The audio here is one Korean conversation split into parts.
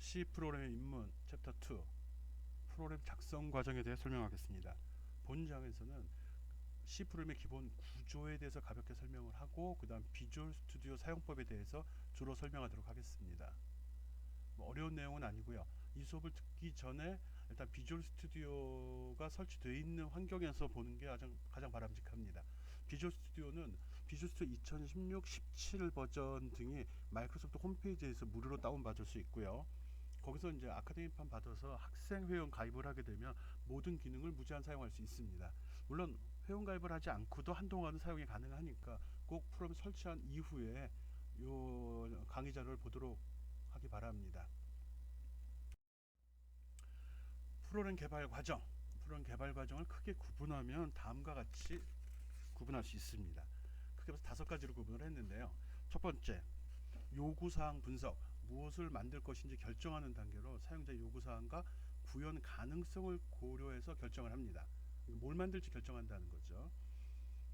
C 프로그램의 입문 챕터 2 프로그램 작성 과정에 대해 설명하겠습니다. 본 장에서는 C 프로그램의 기본 구조에 대해서 가볍게 설명을 하고 그 다음 비주얼 스튜디오 사용법에 대해서 주로 설명하도록 하겠습니다. 뭐 어려운 내용은 아니고요. 이 수업을 듣기 전에 일단 비주얼 스튜디오가 설치되어 있는 환경에서 보는 게 가장 바람직합니다. 비주얼 스튜디오는 비주얼 스튜디오 2016, 17 버전 등이 마이크로소프트 홈페이지에서 무료로 다운받을 수 있고요. 거기서 이제 아카데미판 받아서 학생 회원 가입을 하게 되면 모든 기능을 무제한 사용할 수 있습니다. 물론 회원 가입을 하지 않고도 한동안은 사용이 가능하니까 꼭 프로그램 설치한 이후에 요 강의 자료를 보도록 하기 바랍니다. 프로그램 개발 과정을 크게 구분하면 다음과 같이 구분할 수 있습니다. 크게 해서 5가지로 구분을 했는데요. 첫 번째, 요구사항 분석, 무엇을 만들 것인지 결정하는 단계로 사용자 요구사항과 구현 가능성을 고려해서 결정을 합니다. 뭘 만들지 결정한다는 거죠.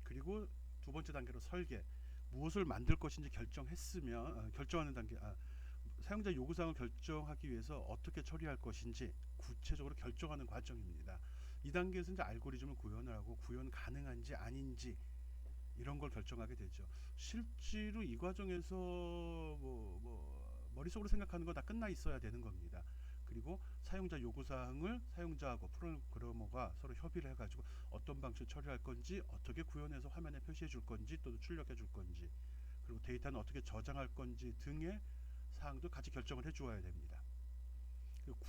그리고 두 번째 단계로 설계, 무엇을 만들 것인지 결정했으면 결정하는 단계, 사용자 요구사항을 결정하기 위해서 어떻게 처리할 것인지 구체적으로 결정하는 과정입니다. 이 단계에서 이제 알고리즘을 구현을 하고 구현 가능한지 아닌지 이런 걸 결정하게 되죠. 실제로 이 과정에서 머릿속으로 생각하는 건 다 끝나 있어야 되는 겁니다. 그리고 사용자 요구사항을 사용자하고 프로그래머가 서로 협의를 해가지고 어떤 방식으로 처리할 건지, 어떻게 구현해서 화면에 표시해 줄 건지, 또 출력해 줄 건지, 그리고 데이터는 어떻게 저장할 건지 등의 사항도 같이 결정을 해 주어야 됩니다. 그리고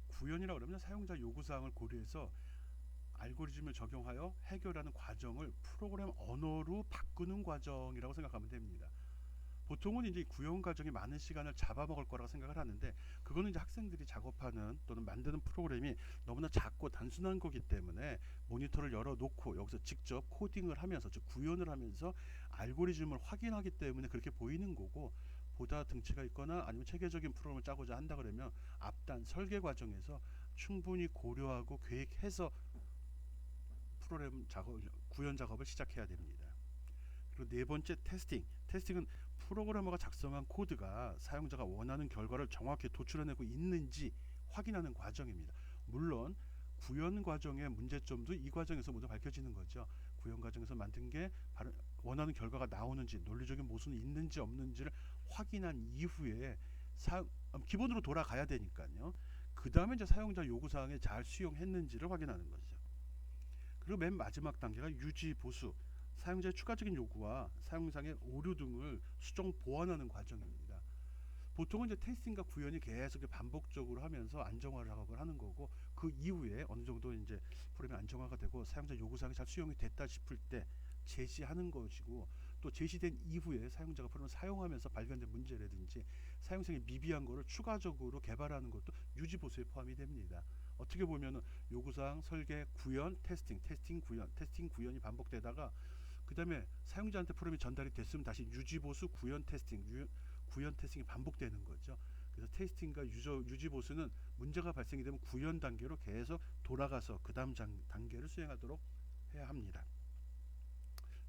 구현이라고 그러면 사용자 요구사항을 고려해서 알고리즘을 적용하여 해결하는 과정을 프로그램 언어로 바꾸는 과정이라고 생각하면 됩니다. 보통은 이제 구현 과정이 많은 시간을 잡아먹을 거라고 생각을 하는데, 그거는 이제 학생들이 작업하는 또는 만드는 프로그램이 너무나 작고 단순한 거기 때문에 모니터를 열어놓고 여기서 직접 코딩을 하면서, 즉 구현을 하면서 알고리즘을 확인하기 때문에 그렇게 보이는 거고, 보다 등치가 있거나 아니면 체계적인 프로그램을 짜고자 한다 그러면 앞단 설계 과정에서 충분히 고려하고 계획해서 프로그램 작업, 구현 작업을 시작해야 됩니다. 그리고 네 번째, 테스팅은 프로그래머가 작성한 코드가 사용자가 원하는 결과를 정확히 도출해내고 있는지 확인하는 과정입니다. 물론 구현 과정의 문제점도 이 과정에서 모두 밝혀지는 거죠. 구현 과정에서 만든 게 원하는 결과가 나오는지, 논리적인 모순이 있는지 없는지를 확인한 이후에 기본으로 돌아가야 되니까요. 그 다음에 이제 사용자 요구사항에 잘 수용했는지를 확인하는 거죠. 그리고 맨 마지막 단계가 유지 보수, 사용자의 추가적인 요구와 사용상의 오류 등을 수정 보완하는 과정입니다. 보통은 이제 테스팅과 구현이 계속 반복적으로 하면서 안정화 작업을 하는 거고, 그 이후에 어느 정도 이제 프로그램이 안정화가 되고 사용자 요구사항이 잘 수용이 됐다 싶을 때 제시하는 것이고, 또 제시된 이후에 사용자가 프로그램을 사용하면서 발견된 문제라든지 사용성이 미비한 거를 추가적으로 개발하는 것도 유지 보수에 포함이 됩니다. 어떻게 보면은 요구사항 설계, 구현, 테스팅, 구현이 반복되다가 그 다음에 사용자한테 프로그램이 전달이 됐으면 다시 유지 보수, 구현 테스팅이 반복되는 거죠. 그래서 테스팅과 유지 보수는 문제가 발생이 되면 구현 단계로 계속 돌아가서 그 다음 단계를 수행하도록 해야 합니다.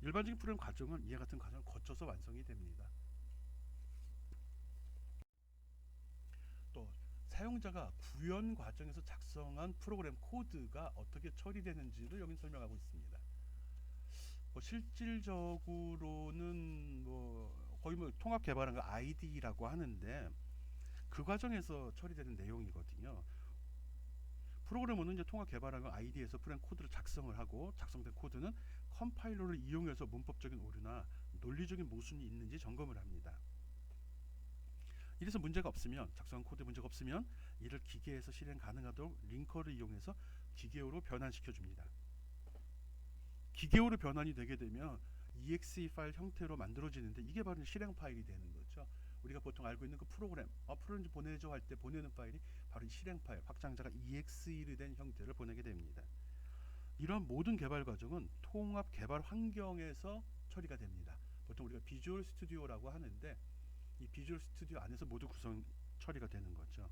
일반적인 프로그램 과정은 이와 같은 과정을 거쳐서 완성이 됩니다. 또 사용자가 구현 과정에서 작성한 프로그램 코드가 어떻게 처리되는지를 여기 설명하고 있습니다. 실질적으로는 거의 통합 개발한 거 ID라고 하는데, 그 과정에서 처리되는 내용이거든요. 프로그래머는 이제 통합 개발한 거 ID에서 프로그램 코드를 작성을 하고, 작성된 코드는 컴파일러를 이용해서 문법적인 오류나 논리적인 모순이 있는지 점검을 합니다. 이래서 문제가 없으면, 작성한 코드에 문제가 없으면 이를 기계에서 실행 가능하도록 링커를 이용해서 기계어로 변환시켜 줍니다. 기계어로 변환이 되게 되면 exe 파일 형태로 만들어지는데, 이게 바로 실행 파일이 되는 거죠. 우리가 보통 알고 있는 그 프로그램 보내줘 할 때 보내는 파일이 바로 실행 파일, 확장자가 exe로 된 형태를 보내게 됩니다. 이러한 모든 개발 과정은 통합 개발 환경에서 처리가 됩니다. 보통 우리가 비주얼 스튜디오라고 하는데, 이 비주얼 스튜디오 안에서 모두 구성 처리가 되는 거죠.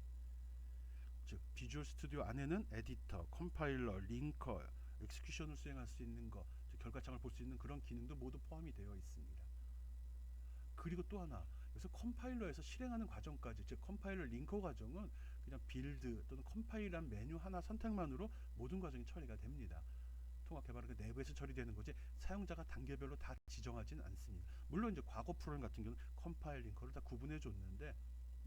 즉 비주얼 스튜디오 안에는 에디터, 컴파일러, 링커, 엑스큐션을 수행할 수 있는 거, 즉 결과창을 볼 수 있는 그런 기능도 모두 포함이 되어 있습니다. 그리고 또 하나, 그래서 컴파일러에서 실행하는 과정까지, 즉 컴파일러 링커 과정은 그냥 빌드 또는 컴파일한 메뉴 하나 선택만으로 모든 과정이 처리가 됩니다. 통합 개발은 그 내부에서 처리되는 거지 사용자가 단계별로 다 지정하지는 않습니다. 물론 이제 과거 프로그램 같은 경우는 컴파일 링커를 다 구분해 줬는데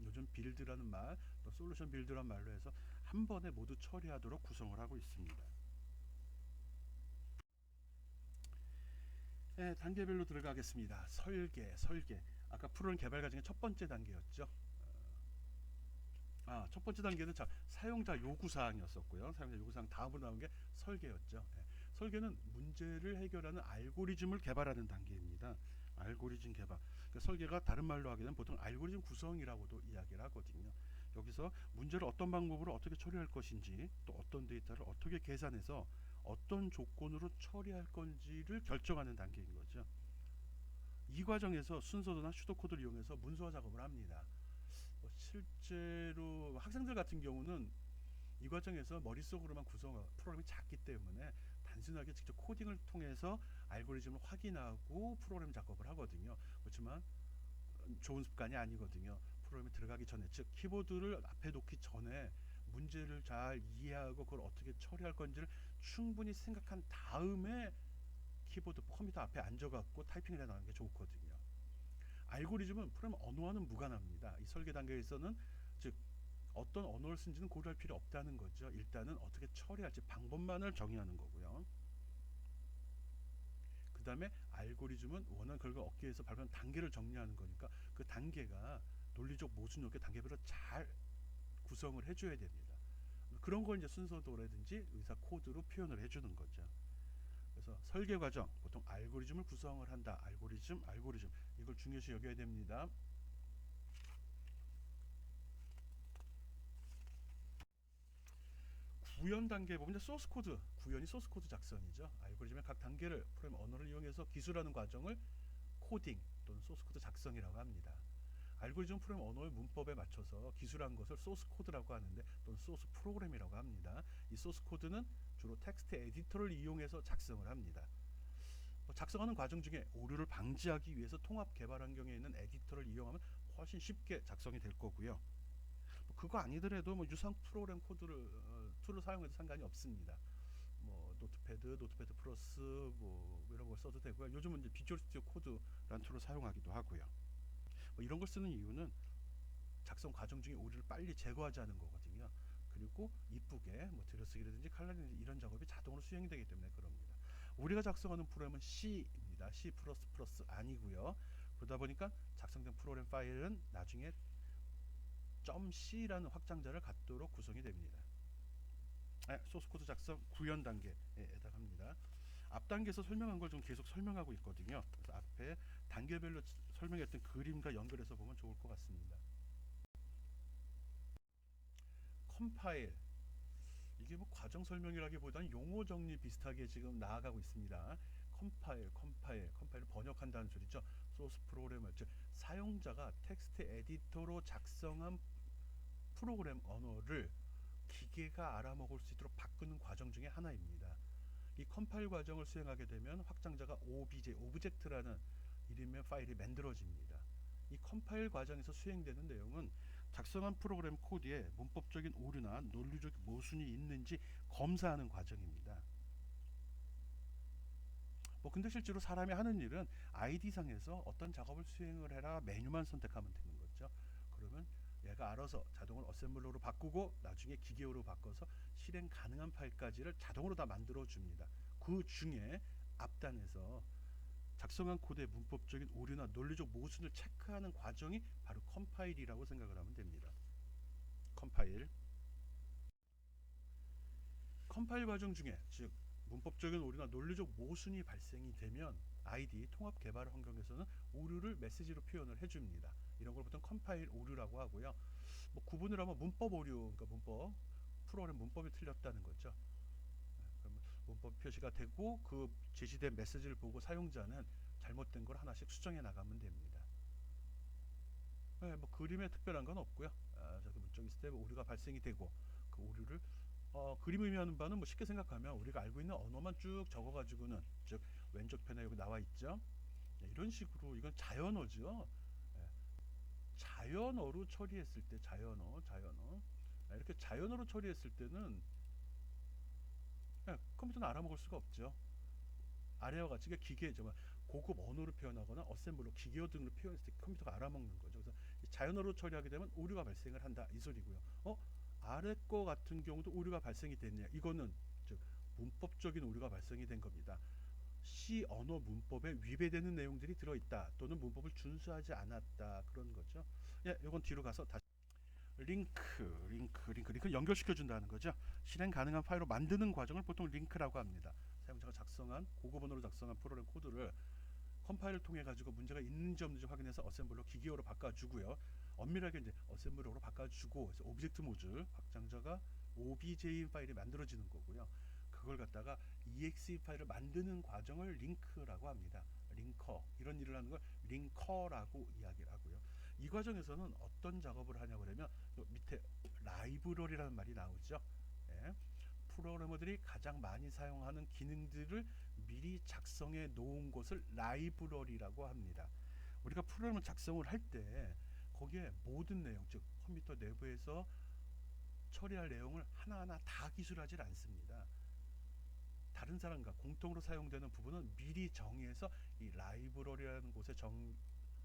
요즘 빌드라는 말, 또 솔루션 빌드라는 말로 해서 한 번에 모두 처리하도록 구성을 하고 있습니다. 네, 단계별로 들어가겠습니다. 설계. 아까 프로그램 개발 과정의 첫 번째 단계였죠. 첫 번째 단계는 사용자 요구 사항이었었고요. 사용자 요구 사항 다음으로 나온 게 설계였죠. 예. 설계는 문제를 해결하는 알고리즘을 개발하는 단계입니다. 알고리즘 개발. 그러니까 설계가 다른 말로 하게 되면 보통 알고리즘 구성이라고도 이야기를 하거든요. 여기서 문제를 어떤 방법으로 어떻게 처리할 것인지, 또 어떤 데이터를 어떻게 계산해서 어떤 조건으로 처리할 건지를 결정하는 단계인 거죠. 이 과정에서 순서도나 슈도코드를 이용해서 문서화 작업을 합니다. 실제로 학생들 같은 경우는 이 과정에서 머릿속으로만 프로그램이 작기 때문에 단순하게 직접 코딩을 통해서 알고리즘을 확인하고 프로그램 작업을 하거든요. 그렇지만 좋은 습관이 아니거든요. 프로그램에 들어가기 전에, 즉 키보드를 앞에 놓기 전에 문제를 잘 이해하고 그걸 어떻게 처리할 건지를 충분히 생각한 다음에 키보드 컴퓨터 앞에 앉아갖고 타이핑을 해나가는 게 좋거든요. 알고리즘은 프로그램 언어와는 무관합니다. 이 설계 단계에서는 즉 어떤 언어를 쓴지는 고려할 필요 없다는 거죠. 일단은 어떻게 처리할지 방법만을 정의하는 거고요. 그 다음에 알고리즘은 원하는 결과를 얻기 위해서 발표한 단계를 정리하는 거니까 그 단계가 논리적 모순 없게 단계별로 잘 구성을 해줘야 됩니다. 그런 걸 이제 순서도라든지 의사 코드로 표현을 해주는 거죠. 그래서 설계 과정, 보통 알고리즘을 구성을 한다. 알고리즘 이걸 중요시 여겨야 됩니다. 구현 단계 보면 소스 코드, 구현이 소스 코드 작성이죠. 알고리즘의 각 단계를 프로그램 언어를 이용해서 기술하는 과정을 코딩 또는 소스 코드 작성이라고 합니다. 알고리즘 프로그램 언어의 문법에 맞춰서 기술한 것을 소스 코드라고 하는데, 또는 소스 프로그램이라고 합니다. 이 소스 코드는 주로 텍스트 에디터를 이용해서 작성을 합니다. 작성하는 과정 중에 오류를 방지하기 위해서 통합 개발 환경에 있는 에디터를 이용하면 훨씬 쉽게 작성이 될 거고요. 그거 아니더라도 유사한 프로그램 코드를 툴을 사용해도 상관이 없습니다. 노트패드 플러스 이런 걸 써도 되고요. 요즘은 이제 비주얼 스튜디오 코드라는 툴을 사용하기도 하고요. 이런 걸 쓰는 이유는 작성 과정 중에 오류를 빨리 제거하자는 거거든요. 그리고 이쁘게 들여쓰기라든지 칼라리든지 이런 작업이 자동으로 수행이 되기 때문에 그럽니다. 우리가 작성하는 프로그램은 C입니다. C++ 아니고요. 그러다 보니까 작성된 프로그램 파일은 나중에 .c라는 확장자를 갖도록 구성이 됩니다. 소스코드 작성 구현 단계에 해당합니다. 앞 단계에서 설명한 걸 좀 계속 설명하고 있거든요. 그래서 앞에 단계별로 설명했던 그림과 연결해서 보면 좋을 것 같습니다. 컴파일, 이게 과정 설명이라기보다는 용어 정리 비슷하게 지금 나아가고 있습니다. 컴파일을 번역한다는 소리죠. 소스 프로그램을, 즉 사용자가 텍스트 에디터로 작성한 프로그램 언어를 기계가 알아먹을 수 있도록 바꾸는 과정 중에 하나입니다. 이 컴파일 과정을 수행하게 되면 확장자가 오브젝트라는 이름의 파일이 만들어집니다. 이 컴파일 과정에서 수행되는 내용은 작성한 프로그램 코드에 문법적인 오류나 논리적 모순이 있는지 검사하는 과정입니다. 근데 실제로 사람이 하는 일은 아이디 상에서 어떤 작업을 수행을 해라 메뉴만 선택하면 되는 거죠. 그러면 얘가 알아서 자동으로 어셈블러로 바꾸고 나중에 기계어로 바꿔서 실행 가능한 파일까지를 자동으로 다 만들어 줍니다. 그 중에 앞단에서 작성한 코드의 문법적인 오류나 논리적 모순을 체크하는 과정이 바로 컴파일이라고 생각을 하면 됩니다. 컴파일 과정 중에, 즉 문법적인 오류나 논리적 모순이 발생이 되면 아이디 통합 개발 환경에서는 오류를 메시지로 표현을 해줍니다. 이런 걸 보통 컴파일 오류라고 하고요. 구분을 하면 문법 오류, 그러니까 프로그램 문법이 틀렸다는 거죠. 그러면 문법 표시가 되고 그 제시된 메시지를 보고 사용자는 잘못된 걸 하나씩 수정해 나가면 됩니다. 그림에 특별한 건 없고요. 저기 문적인 스텝 오류가 발생이 되고 그 오류를 그림 의미하는 바는 쉽게 생각하면 우리가 알고 있는 언어만 쭉 적어가지고는, 즉 왼쪽 편에 여기 나와 있죠. 이런 식으로 이건 자연어죠. 자연어로 처리했을 때 자연어 이렇게 자연어로 처리했을 때는 컴퓨터는 알아먹을 수가 없죠. 아래와 같이 기계 정말 고급 언어로 표현하거나 어셈블러 기계어 등으로 표현했을 때 컴퓨터가 알아먹는 거죠. 그래서 자연어로 처리하게 되면 오류가 발생을 한다 이 소리고요. 아래 거 같은 경우도 오류가 발생이 됐네요. 이거는 즉 문법적인 오류가 발생이 된 겁니다. C 언어 문법에 위배되는 내용들이 들어있다 또는 문법을 준수하지 않았다 그런 거죠. 이건 뒤로 가서 다시 링크 연결시켜 준다는 거죠. 실행 가능한 파일로 만드는 과정을 보통 링크라고 합니다. 사용자가 작성한 고급 언어로 작성한 프로그램 코드를 컴파일을 통해 가지고 문제가 있는지 없는지 확인해서 어셈블러 기계어로 바꿔주고요. 엄밀하게 이제 어셈블러로 바꿔주고 그래서 오브젝트 모듈 확장자가 obj 파일이 만들어지는 거고요. 그걸 갖다가 exe 파일을 만드는 과정을 링크라고 합니다. 링커 이런 일을 하는 걸 링커라고 이야기를 하고요. 이 과정에서는 어떤 작업을 하냐고 그러면 밑에 라이브러리라는 말이 나오죠. 예. 프로그래머들이 가장 많이 사용하는 기능들을 미리 작성해 놓은 것을 라이브러리라고 합니다. 우리가 프로그램을 작성을 할 때 거기에 모든 내용, 즉 컴퓨터 내부에서 처리할 내용을 하나하나 다 기술하지 않습니다. 다른 사람과 공통으로 사용되는 부분은 미리 정의해서 이 라이브러리라는 곳에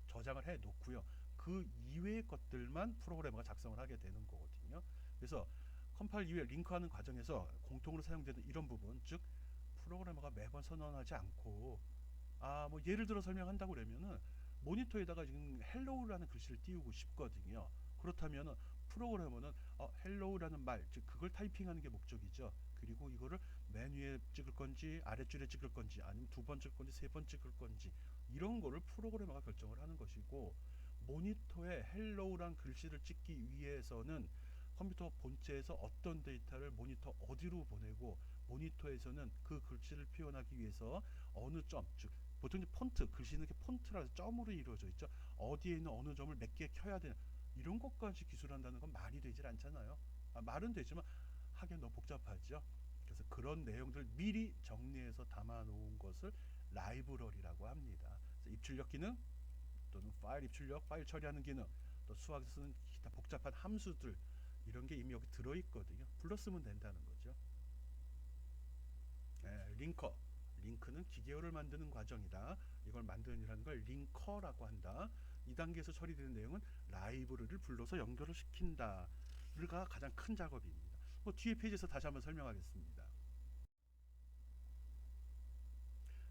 저장을 해 놓고요. 그 이외의 것들만 프로그래머가 작성을 하게 되는 거거든요. 그래서 컴파일 이후에 링크하는 과정에서 공통으로 사용되는 이런 부분, 즉 프로그래머가 매번 선언하지 않고 뭐 예를 들어 설명한다고 그러면은 모니터에다가 지금 헬로우라는 글씨를 띄우고 싶거든요. 그렇다면은 프로그래머는 헬로우라는 말, 즉 그걸 타이핑하는 게 목적이죠. 그리고 이거를 맨 위에 찍을 건지 아랫줄에 찍을 건지 아니면 두 번 찍을 건지 세 번 찍을 건지 이런 거를 프로그래머가 결정을 하는 것이고, 모니터에 헬로우란 글씨를 찍기 위해서는 컴퓨터 본체에서 어떤 데이터를 모니터 어디로 보내고 모니터에서는 그 글씨를 표현하기 위해서 어느 점, 즉 보통 폰트, 글씨는 이렇게 폰트라서 점으로 이루어져 있죠. 어디에 있는 어느 점을 몇 개 켜야 되나 이런 것까지 기술한다는 건 말이 되질 않잖아요. 말은 되지만 하긴 너무 복잡하죠. 그래서 그런 내용들 미리 정리해서 담아 놓은 것을 라이브러리라고 합니다. 입출력 기능 또는 파일 입출력, 파일 처리하는 기능, 또 수학에서 쓰는 기타 복잡한 함수들 이런 게 이미 여기 들어 있거든요. 불렀으면 된다는 거죠. 링크는 기계어를 만드는 과정이다. 이걸 만드는 걸 링커라고 한다. 이 단계에서 처리되는 내용은 라이브러리를 불러서 연결을 시킨다가 가장 큰 작업입니다. 뒤에 페이지에서 다시 한번 설명하겠습니다.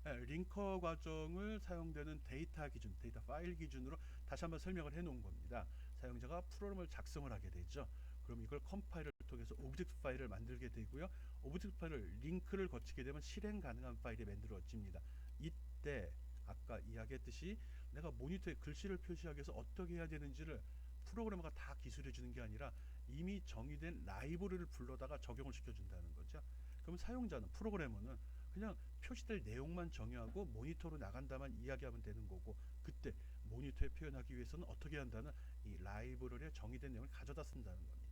링커 과정을 사용되는 데이터 기준, 데이터 파일 기준으로 다시 한번 설명을 해 놓은 겁니다. 사용자가 프로그램을 작성을 하게 되죠. 그럼 이걸 컴파일을 통해서 오브젝트 파일을 만들게 되고요. 오브젝트 파일을 링크를 거치게 되면 실행 가능한 파일이 만들어집니다. 이때 아까 이야기했듯이 내가 모니터에 글씨를 표시하기 위해서 어떻게 해야 되는지를 프로그래머가 다 기술해 주는 게 아니라 이미 정의된 라이브러리를 불러다가 적용을 시켜준다는 거죠. 그럼 사용자는, 프로그래머는 그냥 표시될 내용만 정의하고 모니터로 나간다만 이야기하면 되는 거고, 그때 모니터에 표현하기 위해서는 어떻게 한다는 이 라이브러리에 정의된 내용을 가져다 쓴다는 겁니다.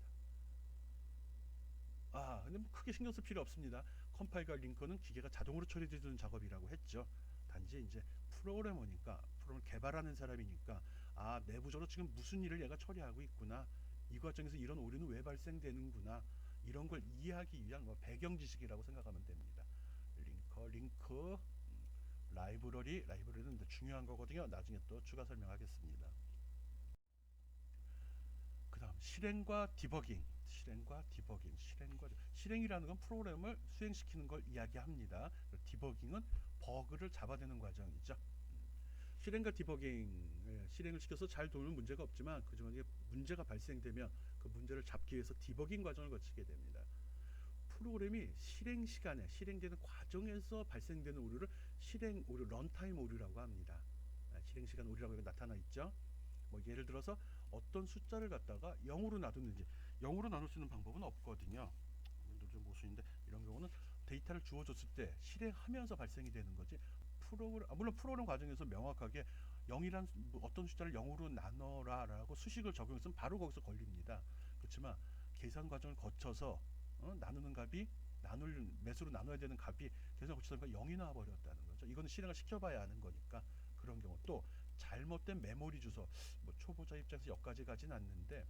근데 크게 신경 쓸 필요 없습니다. 컴파일과 링크는 기계가 자동으로 처리해주는 작업이라고 했죠. 단지 이제 프로그래머니까, 프로그램을 개발하는 사람이니까 내부적으로 지금 무슨 일을 얘가 처리하고 있구나, 이 과정에서 이런 오류는 왜 발생되는구나, 이런 걸 이해하기 위한 배경 지식이라고 생각하면 됩니다. 링크, 라이브러리는 중요한 거거든요. 나중에 또 추가 설명하겠습니다. 그 다음 실행과 디버깅. 실행이라는 건 프로그램을 수행시키는 걸 이야기합니다. 디버깅은 버그를 잡아내는 과정이죠. 실행과 디버깅, 실행을 시켜서 잘 돌면 문제가 없지만 그중에 문제가 발생되면 그 문제를 잡기 위해서 디버깅 과정을 거치게 됩니다. 프로그램이 실행 시간에, 실행되는 과정에서 발생되는 오류를 실행 오류, 런타임 오류라고 합니다. 실행 시간 오류라고 나타나 있죠. 예를 들어서 어떤 숫자를 갖다가 0으로 놔뒀는지, 0으로 나눌 수 있는 방법은 없거든요. 좀 모순인데, 이런 경우는 데이터를 주어줬을 때 실행하면서 발생이 되는 거지, 물론 프로그램 과정에서 명확하게 0이란 어떤 숫자를 0으로 나눠라 라고 수식을 적용했으면 바로 거기서 걸립니다. 그렇지만 계산 과정을 거쳐서 나누는 값이 매수로 나눠야 되는 값이 계산 거치다 보니까 0이 나와버렸다는 거죠. 이거는 실행을 시켜봐야 하는 거니까. 그런 경우 또 잘못된 메모리 주소, 뭐 초보자 입장에서 여기까지 가진 않는데,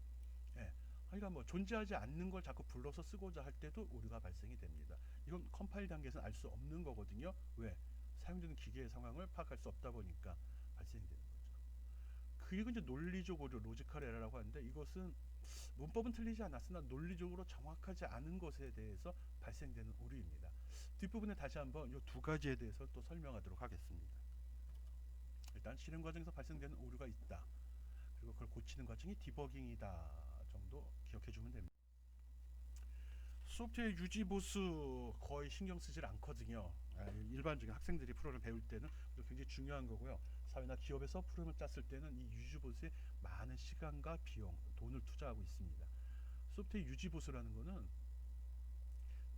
예, 그러니까 뭐 존재하지 않는 걸 자꾸 불러서 쓰고자 할 때도 오류가 발생이 됩니다. 이건 컴파일 단계에서는 알 수 없는 거거든요. 왜? 사용되는 기계의 상황을 파악할 수 없다 보니까 발생이 되는 거죠. 그리고 이제 논리적 오류, 로지컬 에러라고 하는데, 이것은 문법은 틀리지 않았으나 논리적으로 정확하지 않은 것에 대해서 발생되는 오류입니다. 뒷부분에 다시 한번 이 두 가지에 대해서 또 설명하도록 하겠습니다. 일단 실행 과정에서 발생되는 오류가 있다. 그리고 그걸 고치는 과정이 디버깅이다 정도 기억해 주면 됩니다. 소프트웨어 유지 보수 거의 신경 쓰질 않거든요. 일반적인 학생들이 프로그램을 배울 때는 굉장히 중요한 거고요. 사회나 기업에서 프로그램을 짰을 때는 이 유지 보수에 많은 시간과 비용, 돈을 투자하고 있습니다. 소프트웨어 유지 보수라는 거는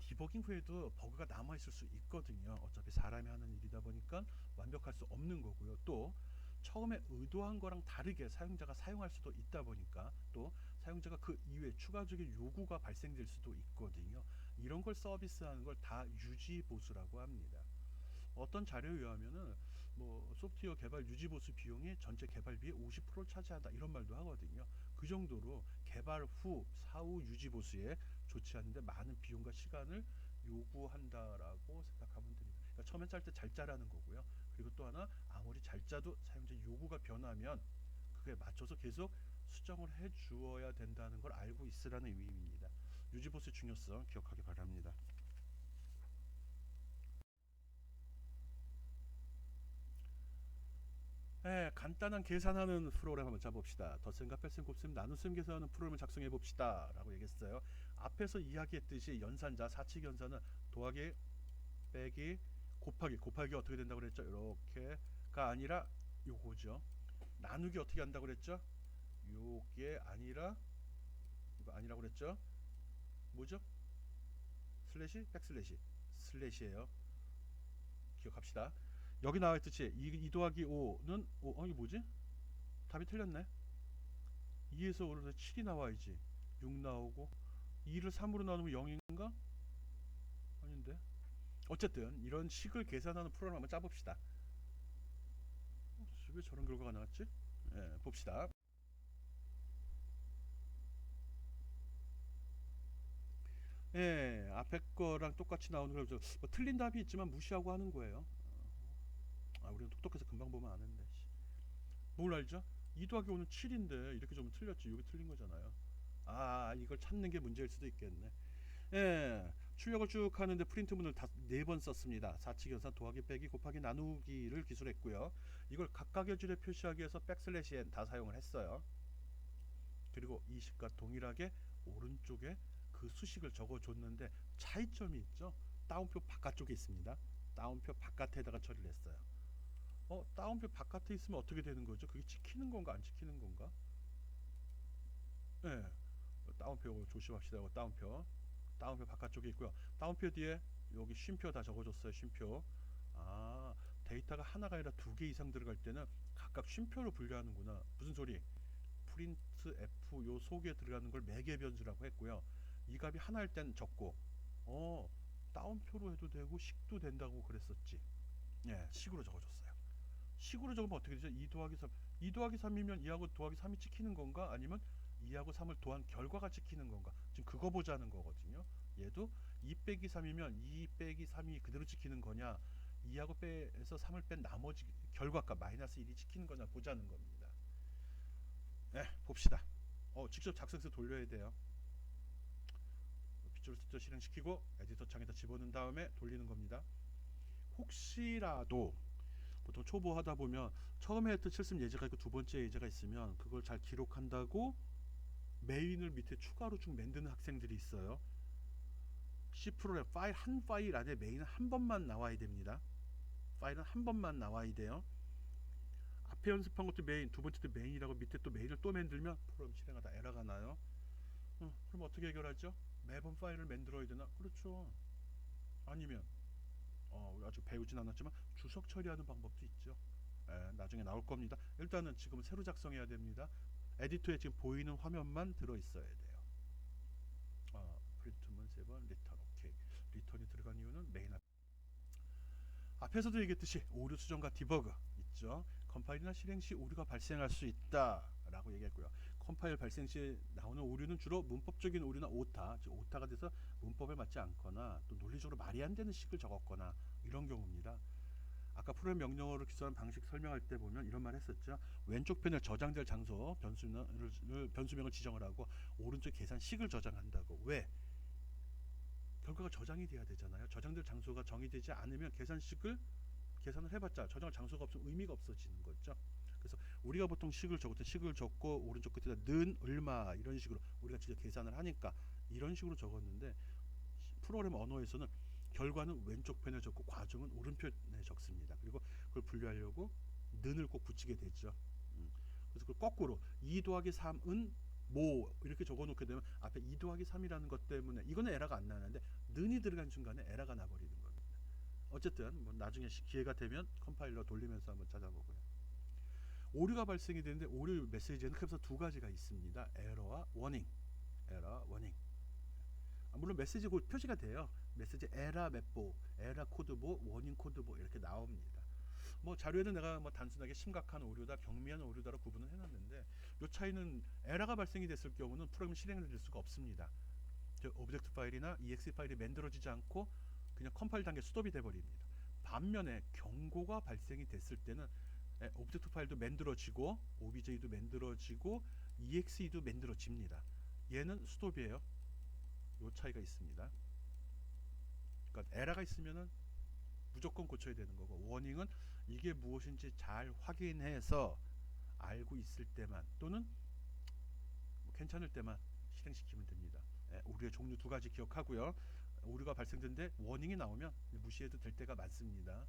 디버깅 후에도 버그가 남아있을 수 있거든요. 어차피 사람이 하는 일이다 보니까 완벽할 수 없는 거고요. 또 처음에 의도한 거랑 다르게 사용자가 사용할 수도 있다 보니까 또 사용자가 그 이외에 추가적인 요구가 발생될 수도 있거든요. 이런 걸 서비스하는 걸 다 유지 보수라고 합니다. 어떤 자료에 의하면은 뭐 소프트웨어 개발 유지 보수 비용이 전체 개발비의 50%를 차지한다 이런 말도 하거든요. 그 정도로 개발 후 사후 유지 보수에 좋지 않은데 많은 비용과 시간을 요구한다라고 생각하면 됩니다. 그러니까 처음에 짤 때 잘 짜라는 거고요. 그리고 또 하나 아무리 잘 짜도 사용자 요구가 변하면 그에 맞춰서 계속 수정을 해 주어야 된다는 걸 알고 있으라는 의미입니다. 유지 보수의 중요성 기억하기 바랍니다. 네, 간단한 계산하는 프로그램 한번 짜봅시다. 덧셈과 뺄셈, 곱셈, 나눗셈 계산하는 프로그램을 작성해 봅시다 라고 얘기했어요. 앞에서 이야기했듯이 연산자, 사칙 연산은 더하기, 빼기, 곱하기 어떻게 된다고 그랬죠? 이렇게가 아니라 요거죠. 나누기 어떻게 한다고 그랬죠? 요게 아니라 이거 아니라고 그랬죠? 뭐죠? 슬래시, 백슬래시, 슬래시예요. 기억합시다. 여기 나와 있듯이 2 더하기 5는 이게 뭐지? 답이 틀렸네. 2에서 5로 7이 나와야지. 6 나오고 2를 3으로 나누면 0인가? 아닌데. 어쨌든 이런 식을 계산하는 프로그램 한번 짜봅시다. 왜 저런 결과가 나왔지? 봅시다. 앞에 거랑 똑같이 나오는 걸 뭐 틀린 답이 있지만 무시하고 하는 거예요. 우리는 똑똑해서 금방 보면 아는데. 뭘 알죠? 2 더하기 5는 7인데 이렇게 좀 틀렸지. 여기 틀린 거잖아요. 이걸 찾는 게 문제일 수도 있겠네. 출력을 쭉 하는데 프린트문을 4번 썼습니다. 사칙 연산 더하기 빼기 곱하기 나누기를 기술했고요. 이걸 각각의 줄에 표시하기 위해서 백슬래시 n 다 사용을 했어요. 그리고 이 식과 동일하게 오른쪽에 그 수식을 적어줬는데 차이점이 있죠. 다운표 바깥쪽에 있습니다. 다운표 바깥에다가 처리를 했어요. 다운표 바깥에 있으면 어떻게 되는 거죠? 그게 찍히는 건가 안 찍히는 건가? 다운표 조심합시다. 다운표 바깥쪽에 있고요. 다운표 뒤에 여기 쉼표 다 적어줬어요. 쉼표. 데이터가 하나가 아니라 2개 이상 들어갈 때는 각각 쉼표로 분류하는구나. 무슨 소리? 프린트 F 요 속에 들어가는 걸 매개 변수라고 했고요. 이 값이 하나일 땐 적고, 다운표로 해도 되고 식도 된다고 그랬었지. 식으로 적어줬어요. 식으로 적으면 어떻게 되죠? 2 더하기 3. 2 더하기 3이면 2하고 더하기 3이 찍히는 건가? 아니면 2하고 3을 더한 결과가 찍히는 건가? 지금 그거 보자는 거거든요. 얘도 2 빼기 3이면 2 빼기 3이 그대로 찍히는 거냐? 2하고 빼서 3을 뺀 나머지 결과값 마이너스 1이 찍히는 거냐 보자는 겁니다. 봅시다. 직접 작성해서 돌려야 돼요. 빗줄 스쳐 실행시키고 에디터 창에다 집어넣은 다음에 돌리는 겁니다. 혹시라도 보통 초보 하다 보면 처음에 했던 실습 예제가 있고 두 번째 예제가 있으면 그걸 잘 기록한다고 메인을 밑에 추가로 쭉 만드는 학생들이 있어요. C 프로그램 한 파일 안에 메인은 한 번만 나와야 됩니다. 파일은 한 번만 나와야 돼요. 앞에 연습한 것도 메인, 두 번째도 메인이라고 밑에 또 메인을 또 만들면 프로그램 실행하다 에러가 나요. 그럼 어떻게 해결하죠? 매번 파일을 만들어야 되나? 그렇죠. 아니면 우리 아직 배우진 않았지만 주석 처리하는 방법도 있죠. 나중에 나올 겁니다. 일단은 지금 새로 작성해야 됩니다. 에디터에 지금 보이는 화면만 들어 있어야 돼요. 프린트문 3번 리턴 오케이. 리턴이 들어간 이유는 메인 앞에서도 얘기했듯이 오류 수정과 디버그 있죠. 컴파일이나 실행 시 오류가 발생할 수 있다라고 얘기했고요. 컴파일 발생 시 나오는 오류는 주로 문법적인 오류나 오타, 즉 오타가 돼서 문법에 맞지 않거나 또 논리적으로 말이 안 되는 식을 적었거나 이런 경우입니다. 아까 프로그램 명령어를 기술하는 방식 설명할 때 보면 이런 말 했었죠. 왼쪽 편에 저장될 장소 변수명을 지정을 하고 오른쪽 계산식을 저장한다고. 왜? 결과가 저장이 돼야 되잖아요. 저장될 장소가 정의되지 않으면 계산을 해봤자 저장할 장소가 없으면 의미가 없어지는 거죠. 그래서 우리가 보통 식을 적을 때 식을 적고 오른쪽 끝에다 는 얼마 이런 식으로 우리가 직접 계산을 하니까 이런 식으로 적었는데 프로그램 언어에서는 결과는 왼쪽 편에 적고 과정은 오른편에 적습니다. 그리고 그걸 분류하려고 는을 꼭 붙이게 되죠. 그래서 그걸 거꾸로 2 더하기 3은 뭐 이렇게 적어놓게 되면 앞에 2 더하기 3이라는 것 때문에 이거는 에러가 안 나는데 는이 들어간 순간에 에러가 나버리는 겁니다. 어쨌든 뭐 나중에 기회가 되면 컴파일러 돌리면서 한번 찾아보고요. 오류가 발생이 되는데 오류 메시지에는 그래서 두 가지가 있습니다. 에러와 워닝. 에러, 워닝. 물론 메시지 곧 표시가 돼요. 메시지 에러 맵보, 에러 코드보, 워닝 코드보 이렇게 나옵니다. 뭐 자료에는 내가 뭐 단순하게 심각한 오류다, 경미한 오류다로 구분을 해놨는데 이 차이는 에러가 발생이 됐을 경우는 프로그램 실행을 될 수가 없습니다. 오브젝트 파일이나 exe 파일이 만들어지지 않고 그냥 컴파일 단계 스톱이 돼버립니다. 반면에 경고가 발생이 됐을 때는 오브젝트 파일도 만들어지고 OBJ도 만들어지고 EXE도 만들어집니다. 얘는 스톱이에요. 요 차이가 있습니다. 그러니까 에러가 있으면은 무조건 고쳐야 되는 거고 워닝은 이게 무엇인지 잘 확인해서 알고 있을 때만 또는 뭐 괜찮을 때만 실행시키면 됩니다. 오류의 종류 두 가지 기억하고요. 오류가 발생되는데 워닝이 나오면 무시해도 될 때가 많습니다.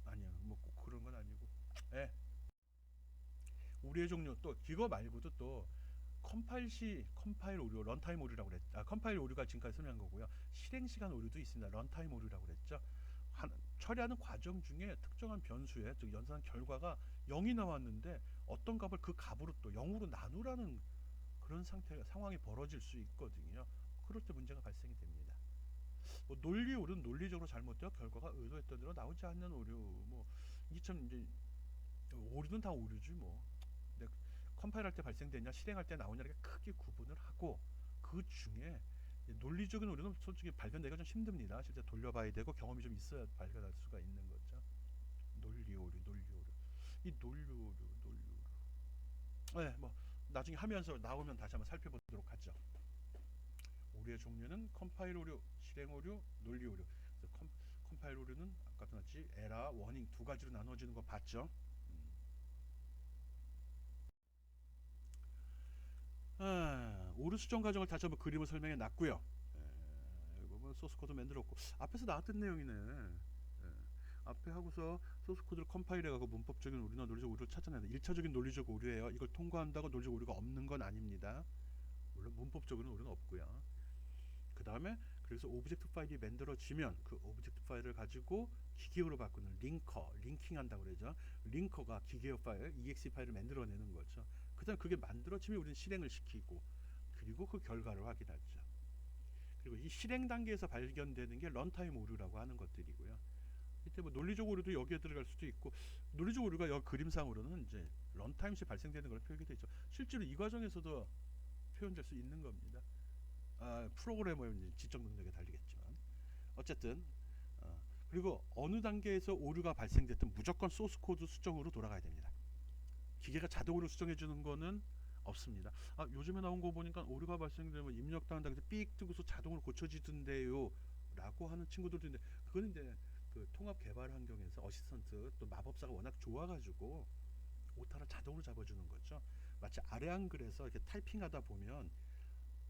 아니요, 뭐 꼭 그런 건 아니고. 오류의 종류 또 이거 말고도 또 컴파일 시 컴파일 오류, 런타임 오류라고 그랬죠. 컴파일 오류가 지금까지 설명한 거고요. 실행 시간 오류도 있습니다. 런타임 오류라고 그랬죠. 처리하는 과정 중에 특정한 변수에 즉 연산한 결과가 0이 나왔는데 어떤 값을 그 값으로 또 0으로 나누라는 그런 상황이 벌어질 수 있거든요. 그럴 때 문제가 발생이 됩니다. 뭐 논리 오류는 논리적으로 잘못되어 결과가 의도했던 대로 나오지 않는 오류. 뭐 이게 참 이제 오류는 다 오류지 뭐. 근데 컴파일할 때 발생되냐 실행할 때 나오냐를 크게 구분을 하고 그 중에 논리적인 오류는 솔직히 발견되기가 좀 힘듭니다. 실제 돌려봐야 되고 경험이 좀 있어야 발견할 수가 있는 거죠. 논리 오류. 이 논리 오류. 뭐 나중에 하면서 나오면 다시 한번 살펴보도록 하죠. 오류의 종류는 컴파일 오류, 실행 오류, 논리 오류. 그래서 컴파일 오류는 아까도 났지 에러, 워닝 두 가지로 나눠지는 거 봤죠. 오류 수정 과정을 다시 한번 그림을 설명해 놨고요. 여기 보면 소스 코드 만들었고 앞에서 나왔던 내용이네. 앞에 하고서 소스 코드를 컴파일해가고 문법적인 오류나 논리적 오류를 찾아내는 1차적인 논리적 오류예요. 이걸 통과한다고 논리적 오류가 없는 건 아닙니다. 물론 문법적으로는 오류는 없고요. 그 다음에 그래서 오브젝트 파일이 만들어지면 그 오브젝트 파일을 가지고 기계어로 바꾸는 링킹한다고 그러죠. 링커가 기계어 파일, exe 파일을 만들어내는 거죠. 그 다음 그게 만들어지면 우리는 실행을 시키고 그리고 그 결과를 확인하죠. 그리고 이 실행 단계에서 발견되는 게 런타임 오류라고 하는 것들이고요. 이때 뭐 논리적 오류도 여기에 들어갈 수도 있고 논리적 오류가 여기 그림상으로는 이제 런타임 시 발생되는 걸 표현이 되죠. 실제로 이 과정에서도 표현될 수 있는 겁니다. 프로그래머의 지적 능력에 달리겠지만 어쨌든 그리고 어느 단계에서 오류가 발생됐든 무조건 소스 코드 수정으로 돌아가야 됩니다. 기계가 자동으로 수정해 주는 거는 없습니다. 요즘에 나온 거 보니까 오류가 발생되면 입력당한 당에서 삑 뜨고서 자동으로 고쳐지던데요 라고 하는 친구들도 있는데 그거는 이제 그 통합 개발 환경에서 어시스턴트 또 마법사가 워낙 좋아가지고 오타를 자동으로 잡아주는 거죠. 마치 아래 한글에서 이렇게 타이핑하다 보면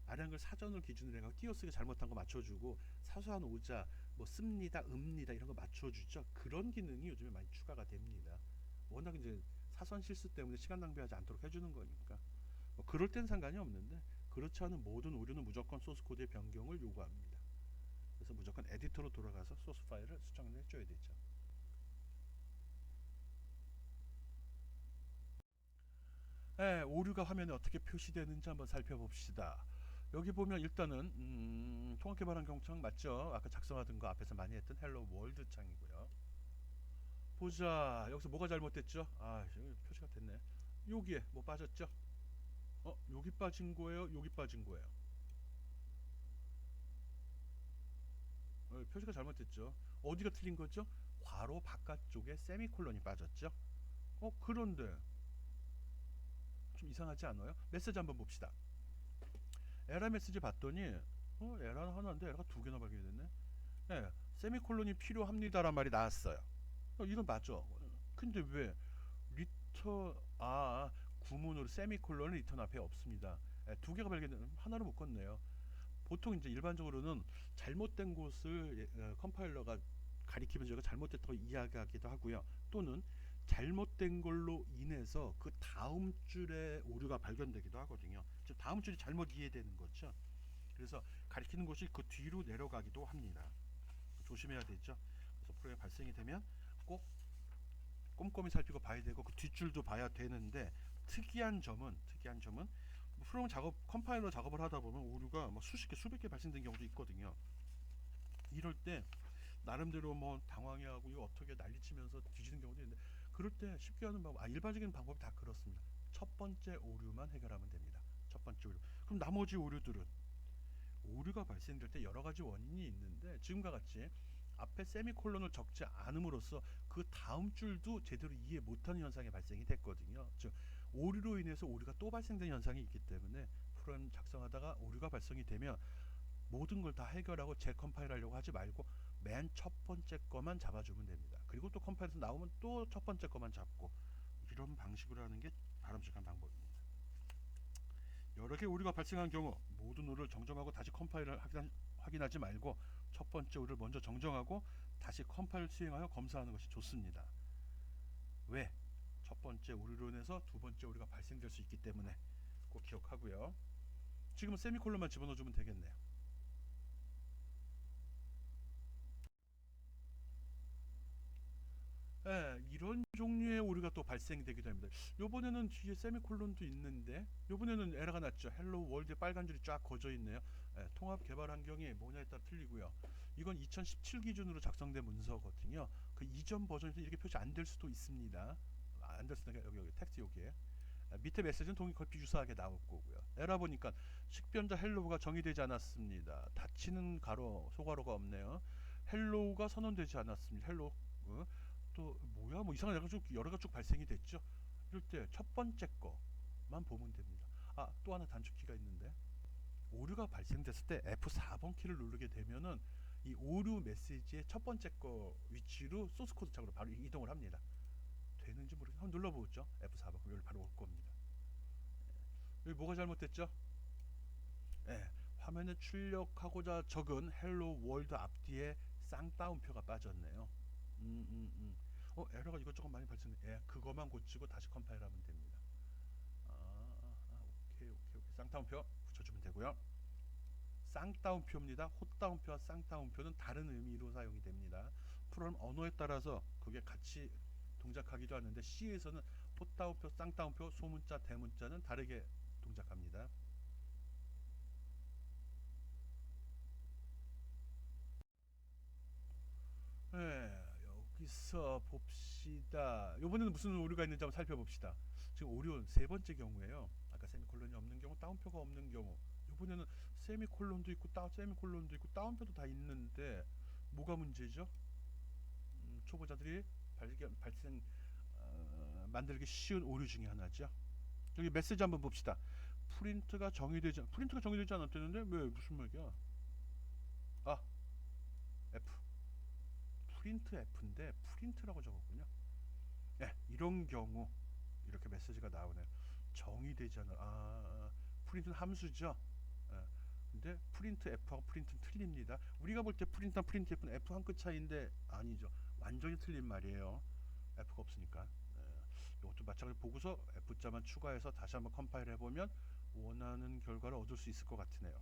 아래 한글 사전을 기준으로 해서 띄어쓰기 잘못한 거 맞춰주고 사소한 오자 뭐 씁니다 이런 거 맞춰주죠. 그런 기능이 요즘에 많이 추가가 됩니다. 워낙 이제 사소한 실수 때문에 시간 낭비하지 않도록 해주는 거니까 뭐 그럴 땐 상관이 없는데 그렇지 않은 모든 오류는 무조건 소스 코드의 변경을 요구합니다. 그래서 무조건 에디터로 돌아가서 소스 파일을 수정을 해줘야 되죠. 오류가 화면에 어떻게 표시되는지 한번 살펴봅시다. 여기 보면 일단은 통합개발 환경 창 맞죠? 아까 작성하던 거 앞에서 많이 했던 헬로 월드 창이고요. 보자. 여기서 뭐가 잘못됐죠? 아, 여기 표시가 됐네. 여기에 뭐 빠졌죠? 여기 빠진 거예요? 여기 빠진 거예요? 표시가 잘못됐죠. 어디가 틀린 거죠? 괄호 바깥쪽에 세미콜론이 빠졌죠. 그런데 좀 이상하지 않아요? 메시지 한번 봅시다. 에러 메시지 봤더니 에러 하나인데 에러가 두 개나 발견됐네. 예, 세미콜론이 필요합니다란 말이 나왔어요. 이건 맞죠. 근데 왜 구문으로 세미콜론은 리턴 앞에 없습니다. 두 개가 발견되는 하나로 묶었네요. 보통 이제 일반적으로는 잘못된 곳을 컴파일러가 가리키면 저희가 잘못됐다고 이야기하기도 하고요. 또는 잘못된 걸로 인해서 그 다음 줄에 오류가 발견되기도 하거든요. 즉 다음 줄이 잘못 이해되는 거죠. 그래서 가리키는 곳이 그 뒤로 내려가기도 합니다. 조심해야 되죠. 그래서 프로그램 발생이 되면 꼭 꼼꼼히 살피고 봐야 되고 그 뒷줄도 봐야 되는데 특이한 점은 프로그램 작업 컴파일러 작업을 하다 보면 오류가 막 수십 개 수백 개 발생된 경우도 있거든요. 이럴 때 나름대로 뭐 당황해하고 이거 어떻게 난리치면서 뒤지는 경우도 있는데 그럴 때 쉽게 하는 방법 일반적인 방법이 다 그렇습니다. 첫 번째 오류만 해결하면 됩니다. 첫 번째 오류. 그럼 나머지 오류들은 오류가 발생될 때 여러 가지 원인이 있는데 지금과 같이 앞에 세미콜론을 적지 않음으로써 그 다음 줄도 제대로 이해 못하는 현상이 발생이 됐거든요. 즉 오류로 인해서 오류가 또 발생된 현상이 있기 때문에 프로그램 작성하다가 오류가 발생이 되면 모든 걸 다 해결하고 재컴파일 하려고 하지 말고 맨 첫 번째 거만 잡아주면 됩니다. 그리고 또 컴파일에서 나오면 또 첫 번째 거만 잡고 이런 방식으로 하는 게 바람직한 방법입니다. 여러 개 오류가 발생한 경우 모든 오류를 정정하고 다시 컴파일을 확인하지 말고 첫 번째 오류를 먼저 정정하고 다시 컴파일 수행하여 검사하는 것이 좋습니다. 왜? 첫 번째 오류로 인해서 두 번째 오류가 발생될 수 있기 때문에 꼭 기억하고요. 지금은 세미콜론만 집어넣어주면 되겠네요. 이런 종류의 오류가 또 발생되기도 합니다. 요번에는 뒤에 세미콜론도 있는데 요번에는 에러가 났죠. 헬로 월드에 빨간 줄이 쫙 거져 있네요. 통합 개발 환경이 뭐냐에 따라 틀리고요. 이건 2017 기준으로 작성된 문서거든요. 그 이전 버전에서 이렇게 표시 안 될 수도 있습니다. 안 될 수도 있으니까 여기 텍스트 여기에 밑에 메시지는 동일 거의 비유사하게 나올 거고요. 에러 보니까 식변자 헬로우가 정의되지 않았습니다. 닫히는 가로 소괄호가 없네요. 헬로우가 선언되지 않았습니다. 헬로우 또 뭐야 뭐 이상한 여러 가지 쭉 발생이 됐죠. 이럴 때 첫 번째 거만 보면 됩니다. 또 하나 단축키가 있는데 오류가 발생됐을 때 F4번 키를 누르게 되면은 이 오류 메시지의 첫 번째 거 위치로 소스 코드 창으로 바로 이동을 합니다. 되는지 모르겠어요. 한번 눌러보죠. F4번 그럼 여기 바로 올 겁니다. 여기 뭐가 잘못됐죠? 화면에 출력하고자 적은 헬로 월드 앞뒤에 쌍따옴표가 빠졌네요. 에러가 이것저것 많이 발생해. 그거만 고치고 다시 컴파일하면 됩니다. 오케이. 쌍따옴표 붙여주면 되고요. 쌍따옴표입니다. 헛따옴표와 쌍따옴표는 다른 의미로 사용이 됩니다. 프로그램 언어에 따라서 그게 같이 동작하기도 하는데 C에서는 헛따옴표, 쌍따옴표, 소문자, 대문자는 다르게 동작합니다. 여기서 봅시다. 이번에는 무슨 오류가 있는지 한번 살펴봅시다. 지금 오류 세 번째 경우에요. 아까 세미콜론이 없는 경우, 따옴표가 없는 경우. 이번에는 세미콜론도 있고 세미콜론도 있고 따옴표도 다 있는데 뭐가 문제죠? 초보자들이 만들기 쉬운 오류 중에 하나죠. 여기 메시지 한번 봅시다. 프린트가 정의되지 않았다는데 왜 무슨 말이야? F 프린트 F인데 프린트라고 적었군요. 이런 경우 이렇게 메시지가 나오네요. 정의되지 않아. 프린트는 함수죠. 근데 프린트 F하고 프린트는 틀립니다. 우리가 볼 때 프린트랑 프린트 F는 F 한 끗 차이인데 아니죠. 완전히 틀린 말이에요. F가 없으니까. 이것도 마찬가지로 보고서 F자만 추가해서 다시 한번 컴파일 해보면 원하는 결과를 얻을 수 있을 것 같으네요.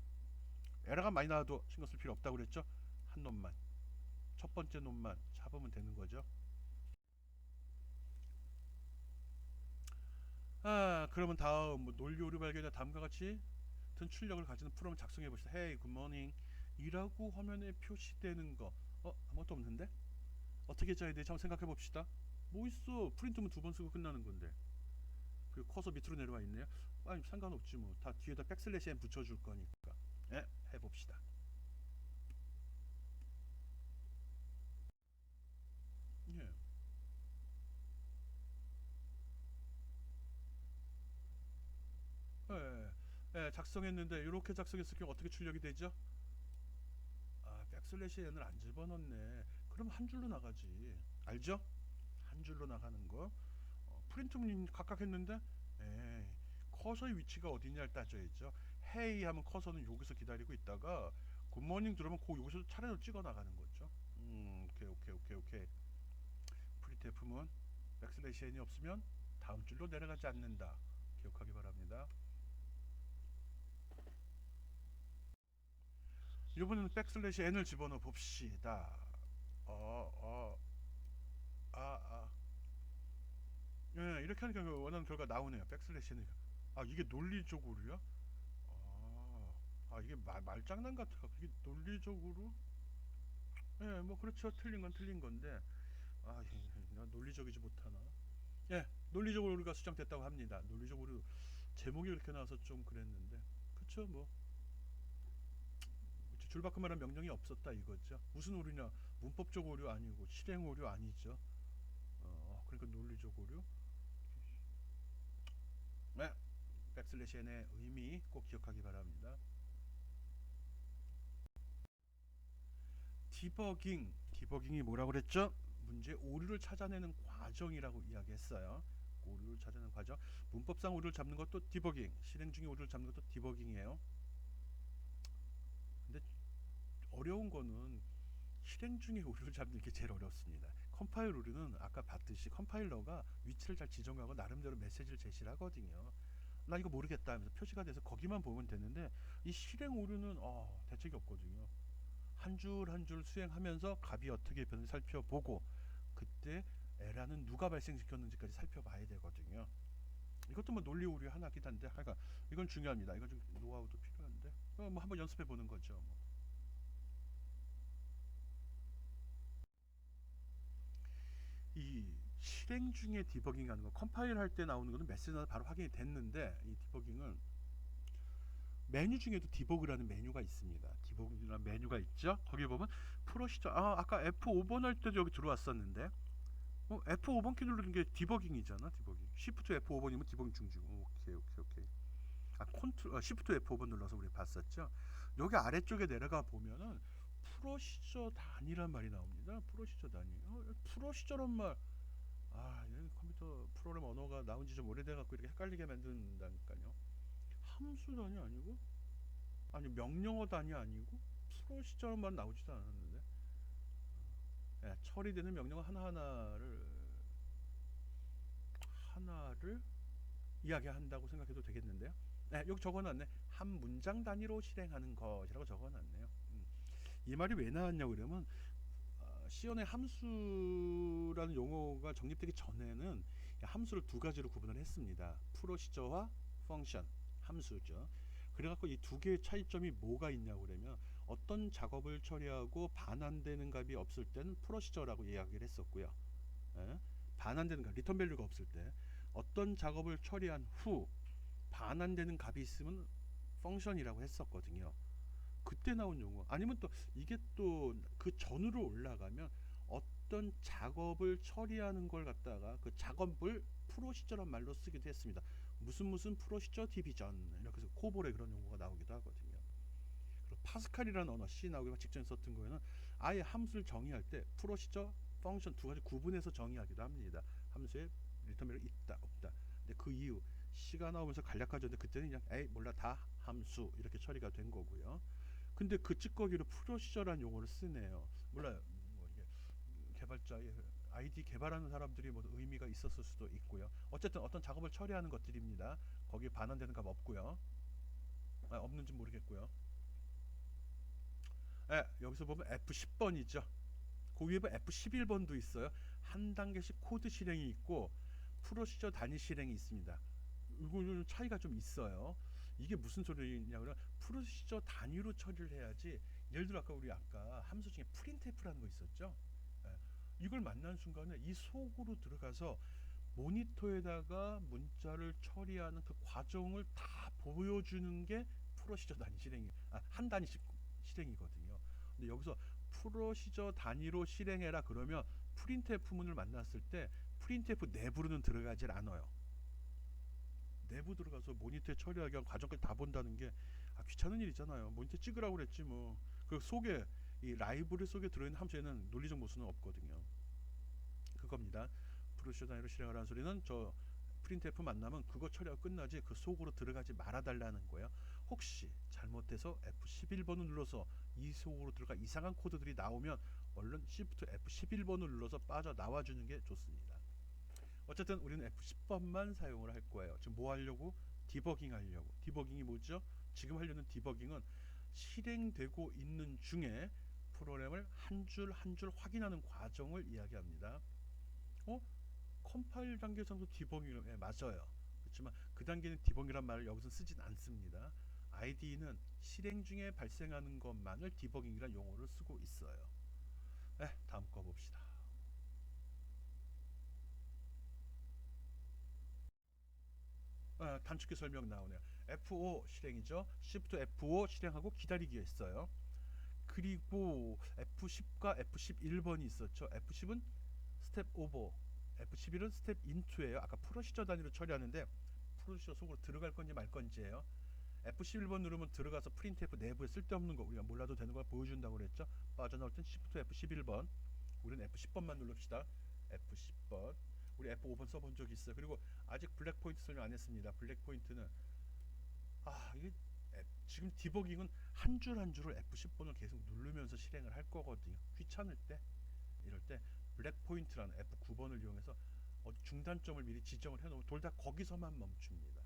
에러가 많이 나와도 신경 쓸 필요 없다고 그랬죠. 한 놈만 첫 번째 놈만 잡으면 되는 거죠. 그러면 다음 논리 오류 발견이나 다음과 같이 같은 출력을 가지는 프로그램을 작성해 봅시다. Hey, good morning 이라고 화면에 표시되는 거 아무것도 없는데? 어떻게 짜야 되지? 한번 생각해 봅시다. 뭐 있어? 프린트면 두 번 쓰고 끝나는 건데. 그 커서 밑으로 내려와 있네요. 아니 상관없지 뭐. 다 뒤에다 백슬래시 n 붙여줄 거니까. 예, 해봅시다. 예. 예, 예, 작성했는데 이렇게 작성했을 경우 어떻게 출력이 되죠? 아, 백슬래시 n을 안 집어넣네. 그럼 한 줄로 나가지. 알죠? 한 줄로 나가는 거. 프린트문 각각 했는데, 에 커서의 위치가 어디냐를 따져야죠. 헤이 하면 커서는 여기서 기다리고 있다가 굿모닝 들으면 그 여기서 차례로 찍어 나가는 거죠. 오케이 오케이 오케이 오케이. 프린트 F문 백슬래시 n이 없으면 다음 줄로 내려가지 않는다. 기억하기 바랍니다. 이번에는 백슬래시 n을 집어넣어 봅시다. 어, 어, 아. 예, 이렇게 하니까 그 원하는 결과 나오네요. 백슬래시 n이. 아, 이게 논리적으로요? 아, 이게 말장난 같아. 이게 논리적으로? 예, 뭐 그렇죠. 틀린 건 틀린 건데, 나 논리적이지 못하나? 예, 논리적으로 우리가 수정됐다고 합니다. 논리적으로 제목이 이렇게 나와서 좀 그랬는데, 그쵸 뭐. 줄바꿈하는 명령이 없었다 이거죠. 무슨 오류냐? 문법적 오류 아니고 실행 오류 아니죠. 그러니까 논리적 오류. 네, 백슬래시 n의 의미 꼭 기억하기 바랍니다. 디버깅이 뭐라고 그랬죠? 문제 오류를 찾아내는 과정이라고 이야기했어요. 오류를 찾아내는 과정. 문법상 오류를 잡는 것도 디버깅, 실행 중에 오류를 잡는 것도 디버깅이에요. 근데 어려운 거는 실행 중에 오류를 잡는 게 제일 어렵습니다. 컴파일 오류는 아까 봤듯이 컴파일러가 위치를 잘 지정하고 나름대로 메시지를 제시를 하거든요. 나 이거 모르겠다 하면서 표시가 돼서 거기만 보면 되는데 이 실행 오류는 대책이 없거든요. 한 줄 한 줄 수행하면서 값이 어떻게 변는지 살펴보고 그때 에러는 누가 발생시켰는지까지 살펴봐야 되거든요. 이것도 뭐 논리 오류 하나긴 한데, 그러니까 이건 중요합니다. 이건 좀 노하우도 필요한데, 뭐 한번 연습해 보는 거죠. 뭐. 이 실행 중에 디버깅하는 거, 컴파일 할 때 나오는 거는 메시지가 바로 확인이 됐는데, 이 디버깅은 메뉴 중에도 디버그라는 메뉴가 있습니다. 디버그라는 메뉴가 있죠. 거기 보면 프로시저, 아까 F5번 할 때도 여기 들어왔었는데, F5번 키 누르는 게 디버깅이잖아. 디버깅. Shift F5번이면 디버깅 중지. 오케이 오케이 오케이. Shift F5번 눌러서 우리 봤었죠. 여기 아래쪽에 내려가 보면은 프로시저 단위란 말이 나옵니다. 프로시저 단위. 프로시저란 말. 얘 컴퓨터 프로그램 언어가 나온 지 좀 오래돼 갖고 이렇게 헷갈리게 만든다니까요. 함수 단위 아니고, 아니 명령어 단위 아니고 프로시저만 나오지도 않았는데. 처리되는 명령어 하나를 이야기한다고 생각해도 되겠는데요. 여기 적어놨네. 한 문장 단위로 실행하는 것이라고 적어놨네요. 이 말이 왜 나왔냐고 그러면 C언의 함수라는 용어가 정립되기 전에는 함수를 두 가지로 구분을 했습니다. 프로시저와 펑션, 함수죠. 그래갖고 이 두 개의 차이점이 뭐가 있냐고 그러면 어떤 작업을 처리하고 반환되는 값이 없을 때는 프로시저라고 이야기를 했었고요. 예? 반환되는 값, 리턴 밸류가 없을 때 어떤 작업을 처리한 후 반환되는 값이 있으면 펑션이라고 했었거든요. 그때 나온 용어. 아니면 또 이게 또 그 전으로 올라가면 어떤 작업을 처리하는 걸 갖다가 그 작업을 프로시저란 말로 쓰기도 했습니다. 무슨 프로시저 디비전 이렇게 해서 코볼에 그런 용어가 나오기도 하거든요. 그리고 파스칼이라는 언어 C 나오기 직전에 썼던 거에는 아예 함수를 정의할 때 프로시저, 펑션 두 가지 구분해서 정의하기도 합니다. 함수에 리턴 밸류 있다 없다. 근데 그 이후 C가 나오면서 간략화졌는데 그때는 그냥 에이 몰라 다 함수 이렇게 처리가 된 거고요. 근데 그 찌꺼기로 프로시저라는 용어를 쓰네요. 몰라요. 뭐 이게 개발자 아이디 개발하는 사람들이 뭐 의미가 있었을 수도 있고요. 어쨌든 어떤 작업을 처리하는 것들입니다. 거기에 반환되는 값 없고요. 없는지 모르겠고요. 여기서 보면 F10번이죠. 그 위에 보면 F11번도 있어요. 한 단계씩 코드 실행이 있고 프로시저 단위 실행이 있습니다. 이거는 차이가 좀 있어요. 이게 무슨 소리냐면 프로시저 단위로 처리를 해야지. 예를 들어 우리 아까 함수 중에 프린트f라는 거 있었죠. 예, 이걸 만난 순간에 이 속으로 들어가서 모니터에다가 문자를 처리하는 그 과정을 다 보여주는 게 프로시저 단위 실행이 한 단위씩 실행이거든요. 근데 여기서 프로시저 단위로 실행해라 그러면 프린트F문을 만났을 때 프린트F 내부로는 들어가질 않아요. 내부 들어가서 모니터에 처리하기 위한 과정까지 다 본다는 게 귀찮은 일이잖아요. 모니터 찍으라고 그랬지 뭐. 그 속에 이 라이브러리 속에 들어있는 함수에는 논리적 모순은 없거든요. 그겁니다. 프로시저 단위로 실행을 하는 소리는 저 프린트F 만나면 그거 처리하고 끝나지 그 속으로 들어가지 말아달라는 거예요. 혹시 잘못해서 F11번을 눌러서 이 속으로 들어가 이상한 코드들이 나오면 얼른 Shift F11번을 눌러서 빠져나와 주는 게 좋습니다. 어쨌든 우리는 F10번만 사용을 할 거예요. 지금 뭐 하려고? 디버깅 하려고. 디버깅이 뭐죠? 지금 하려는 디버깅은 실행되고 있는 중에 프로그램을 한 줄 한 줄 확인하는 과정을 이야기합니다. 컴파일 단계에서도 디버깅을 맞아요. 그렇지만 그 단계는 디버깅이란 말을 여기서 쓰진 않습니다. IDE는 실행 중에 발생하는 것만을 디버깅이란 용어를 쓰고 있어요. 다음 거 봅시다. 단축키 설명 나오네요. F5 실행이죠. Shift F5 실행하고 기다리기 했어요. 그리고 F10과 F11번이 있었죠. F10은 스텝 오버, F11은 스텝 인투예요. 아까 프로시저 단위로 처리하는데 프로시저 속으로 들어갈 건지 말 건지예요. F11번 누르면 들어가서 프린트F 내부에 쓸데없는 거 우리가 몰라도 되는 걸 보여준다고 그랬죠. 빠져나올 땐 Shift F11번. 우리는 F10번만 누릅시다. F10번. 우리 F5번 써본 적 있어요. 그리고 아직 블랙 포인트 설명 안 했습니다. 블랙 포인트는 이게 지금 디버깅은 한 줄 한 줄을 F10번을 계속 누르면서 실행을 할 거거든요. 귀찮을 때 이럴 때 블랙 포인트라는 F9번을 이용해서 중단점을 미리 지정을 해놓으면 둘 다 거기서만 멈춥니다.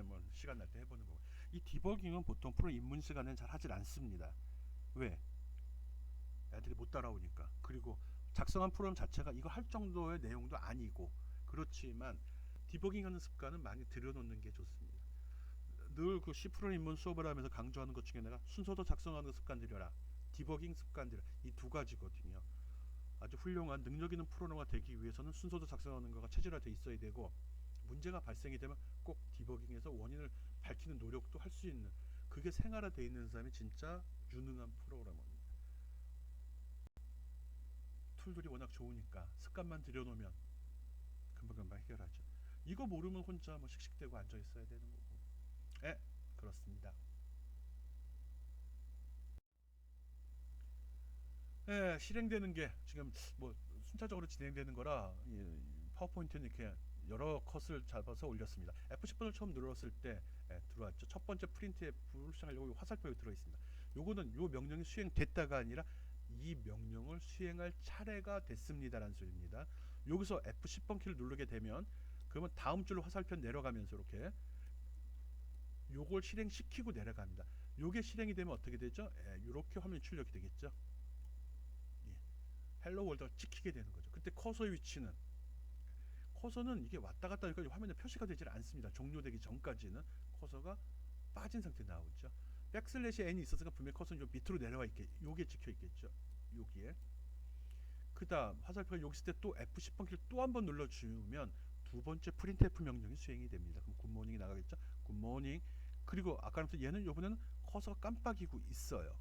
뭐 시간 날 때 해보는 거고. 이 디버깅은 보통 프로 입문 시간에는 잘 하질 않습니다. 왜? 애들이 못 따라오니까. 그리고 작성한 프로그램 자체가 이거 할 정도의 내용도 아니고. 그렇지만 디버깅하는 습관은 많이 들여놓는 게 좋습니다. 늘 그 C 프로 입문 수업을 하면서 강조하는 것 중에 내가 순서도 작성하는 습관 들여라, 디버깅 습관 들여라, 이 두 가지거든요. 아주 훌륭한 능력 있는 프로그래머가 되기 위해서는 순서도 작성하는 거가 체질화돼 있어야 되고, 문제가 발생이 되면 꼭 디버깅해서 원인을 밝히는 노력도 할 수 있는, 그게 생활화돼 있는 사람이 진짜 유능한 프로그래머입니다. 툴들이 워낙 좋으니까 습관만 들여놓으면 금방금방 해결하죠. 이거 모르면 혼자 뭐 씩씩대고 앉아 있어야 되는 거고. 그렇습니다. 실행되는 게 지금 뭐 순차적으로 진행되는 거라 파워포인트는 이렇게 여러 컷을 잡아서 올렸습니다. F10번을 처음 눌렀을 때 들어왔죠. 첫 번째 프린트 F를 수행하려고 화살표가 들어있습니다. 요거는 요 명령이 수행됐다가 아니라 이 명령을 수행할 차례가 됐습니다라는 소리입니다. 여기서 F10번 키를 누르게 되면 그러면 다음 줄로 화살표 내려가면서 이렇게 요걸 실행시키고 내려갑니다. 요게 실행이 되면 어떻게 되죠? 이렇게 화면이 출력이 되겠죠. 헬로 월드가 찍히게 되는 거죠. 그때 커서의 위치는, 커서는 이게 왔다 갔다 하니까 화면에 표시가 되질 않습니다. 종료되기 전까지는 커서가 빠진 상태 나오죠. 백슬래시 n이 있어서 분명히 커서는 좀 밑으로 내려와 있게, 요게 찍혀 있겠죠. 여기에. 그 다음 화살표가 여기 있을 때 또 F10번 키를 또 한 번 눌러주면 두 번째 프린트F 명령이 수행이 됩니다. 그럼 굿모닝이 나가겠죠. 굿모닝. 그리고 아까부터 얘는 요번에는 커서가 깜빡이고 있어요.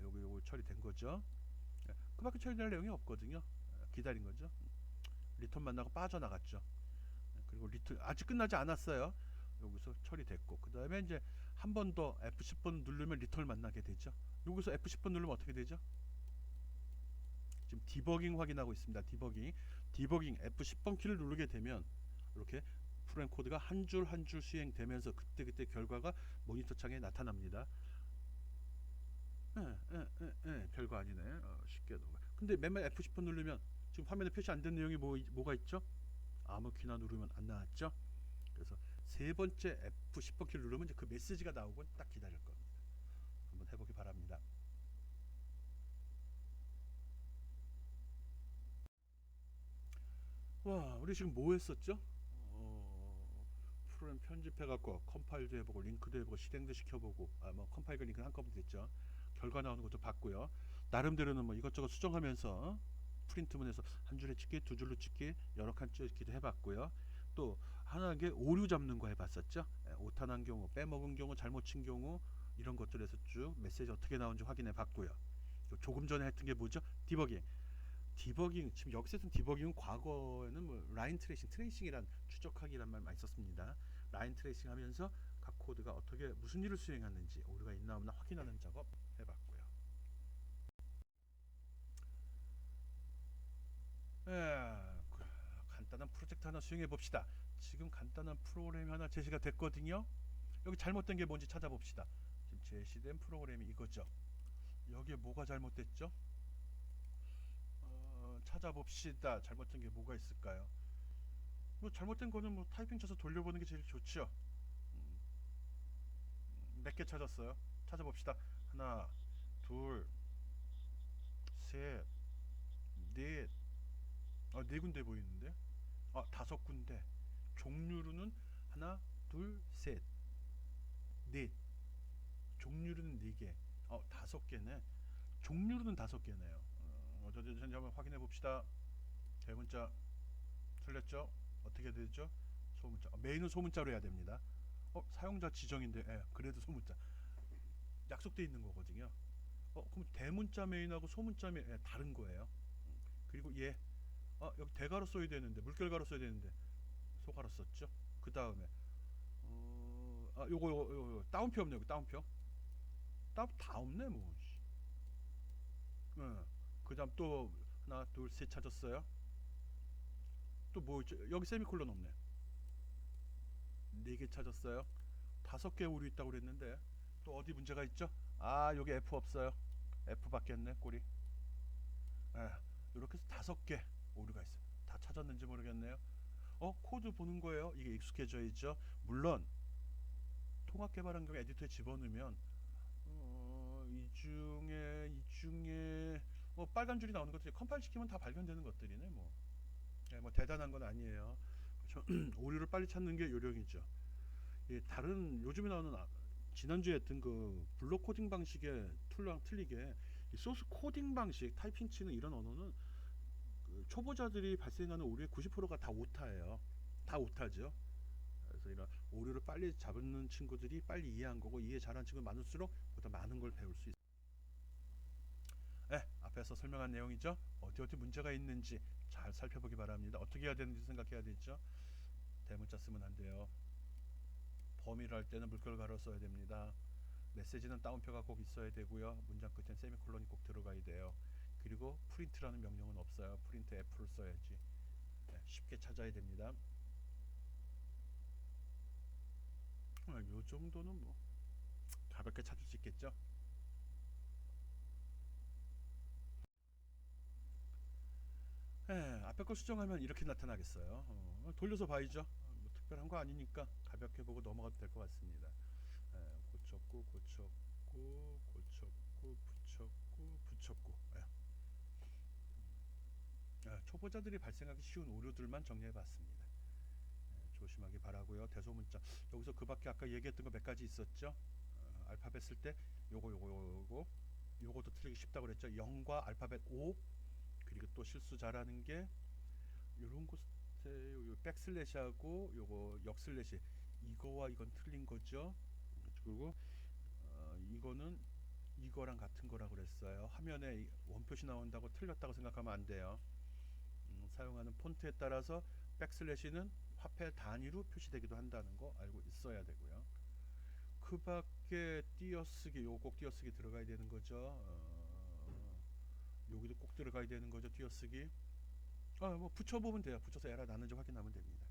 요거 처리된 거죠. 그밖에 처리될 내용이 없거든요. 기다린 거죠. 리턴 만나고 빠져나갔죠. 그리고 리턴 아직 끝나지 않았어요. 여기서 처리됐고, 그 다음에 이제 한 번 더 F10번 누르면 리턴을 만나게 되죠. 여기서 F10번 누르면 어떻게 되죠? 지금 디버깅 확인하고 있습니다. 디버깅 F10번 키를 누르게 되면 이렇게 프로그램 코드가 한 줄 한 줄 수행되면서 그때 결과가 모니터 창에 나타납니다. 별거 아니네. 쉽게 넘어가. 근데 맨날 F10번 누르면 지금 화면에 표시 안 된 내용이 뭐가 있죠? 아무 키나 누르면 안 나왔죠? 그래서 세 번째 F10번 키를 누르면 이제 그 메시지가 나오고 딱 기다릴 겁니다. 한번 해보기 바랍니다. 와, 우리 지금 뭐 했었죠? 프로그램 편집해갖고 컴파일도 해보고 링크도 해보고 실행도 시켜보고, 뭐 컴파일과 링크는 한꺼번에 됐죠. 결과 나오는 것도 봤고요. 나름대로는 뭐 이것저것 수정하면서 프린트문에서 한 줄에 찍기, 두 줄로 찍기, 여러 칸 찍기도 해봤고요. 또 하나인 게 오류 잡는 거 해봤었죠. 오타난 경우, 빼먹은 경우, 잘못 친 경우 이런 것들에서 쭉 메시지 어떻게 나오는지 확인해 봤고요. 조금 전에 했던 게 뭐죠? 디버깅. 디버깅 지금 여기서 쓴 디버깅은 과거에는 뭐 라인 트레이싱이란 추적하기란 말 많이 썼습니다. 라인 트레이싱 하면서 각 코드가 어떻게 무슨 일을 수행하는지 오류가 있나 없나 확인하는 작업 해봤고요. 간단한 프로젝트 하나 수행해 봅시다. 지금 간단한 프로그램 하나 제시가 됐거든요. 여기 잘못된 게 뭔지 찾아봅시다. 지금 제시된 프로그램이 이거죠. 여기에 뭐가 잘못됐죠? 찾아봅시다. 잘못된 게 뭐가 있을까요? 뭐 잘못된 거는 뭐 타이핑 쳐서 돌려보는 게 제일 좋죠. 몇 개 찾았어요? 찾아봅시다. 하나, 둘, 셋, 넷. 네 군데 보이는데? 다섯 군데. 종류로는 하나, 둘, 셋, 넷. 종류로는 네 개. 다섯 개네. 종류로는 다섯 개네요. 어쩌든지 한번 확인해 봅시다. 대문자 틀렸죠? 어떻게 되죠? 소문자. 메인은 소문자로 해야 됩니다. 사용자 지정인데, 그래도 소문자. 약속돼 있는 거거든요. 그럼 대문자 메인하고 소문자 메인 다른 거예요. 그리고 얘, 여기 대가로 써야 되는데 물결가로 써야 되는데 소가로 썼죠. 그 다음에 요거 따옴표 없네. 여기 따옴표. 따옴 다 없네 뭐. 그 다음 또 하나 둘 셋 찾았어요. 또 뭐 있죠? 여기 세미콜론 없네. 네 개 찾았어요. 다섯 개 오류 있다고 그랬는데 또 어디 문제가 있죠? 여기 F 없어요. F 받겠네 꼬리. 이렇게 해서 다섯 개 오류가 있어요. 다 찾았는지 모르겠네요. 코드 보는 거예요. 이게 익숙해져야죠. 물론 통합 개발한 경우 에디터에 집어넣으면 이 중에 빨간 줄이 나오는 것들이 컴파일 시키면 다 발견되는 것들이네 뭐. 뭐 대단한 건 아니에요. 그렇죠? 오류를 빨리 찾는 게 요령이죠. 다른 요즘에 나오는 지난주에 했던 그 블록 코딩 방식의 툴랑 틀리게 이 소스 코딩 방식 타이핑 치는 이런 언어는 그 초보자들이 발생하는 오류의 90%가 다 오타예요. 다 오타죠. 그래서 이런 오류를 빨리 잡는 친구들이 빨리 이해한 거고 이해 잘한 친구 많을수록 보다 많은 걸 배울 수 있어요. 앞에서 설명한 내용이죠. 어디 문제가 있는지 잘 살펴보기 바랍니다. 어떻게 해야 되는지 생각해야 되죠. 대문자 쓰면 안 돼요. 범위를 할 때는 물결 가로 써야 됩니다. 메시지는 따옴표가 꼭 있어야 되고요. 문장 끝엔 세미콜론이 꼭 들어가야 돼요. 그리고 프린트라는 명령은 없어요. 프린트 F를 써야지. 쉽게 찾아야 됩니다. 요 정도는 뭐 가볍게 찾을 수 있겠죠. 앞에 거 수정하면 이렇게 나타나겠어요. 돌려서 봐야죠. 뭐 특별한 거 아니니까 가볍게 보고 넘어가도 될 것 같습니다. 고쳤고 붙였고. 초보자들이 발생하기 쉬운 오류들만 정리해봤습니다. 조심하기 바라고요. 대소문자 여기서 그 밖에 아까 얘기했던 거 몇 가지 있었죠. 알파벳 쓸 때 요것도 틀리기 쉽다고 그랬죠. 0과 알파벳 O. 그리고 또 실수 잘하는 게 요런 곳에 백슬래시하고 요거 역슬래시 이거와 이건 틀린 거죠. 그리고 이거는 이거랑 같은 거라고 그랬어요. 화면에 원표시 나온다고 틀렸다고 생각하면 안 돼요. 사용하는 폰트에 따라서 백슬래시는 화폐 단위로 표시되기도 한다는 거 알고 있어야 되고요. 그 밖에 띄어쓰기 요거 꼭 띄어쓰기 들어가야 되는 거죠. 여기도 꼭 들어가야 되는 거죠. 띄어쓰기. 뭐 붙여보면 돼요. 붙여서 에러 나는지 확인하면 됩니다.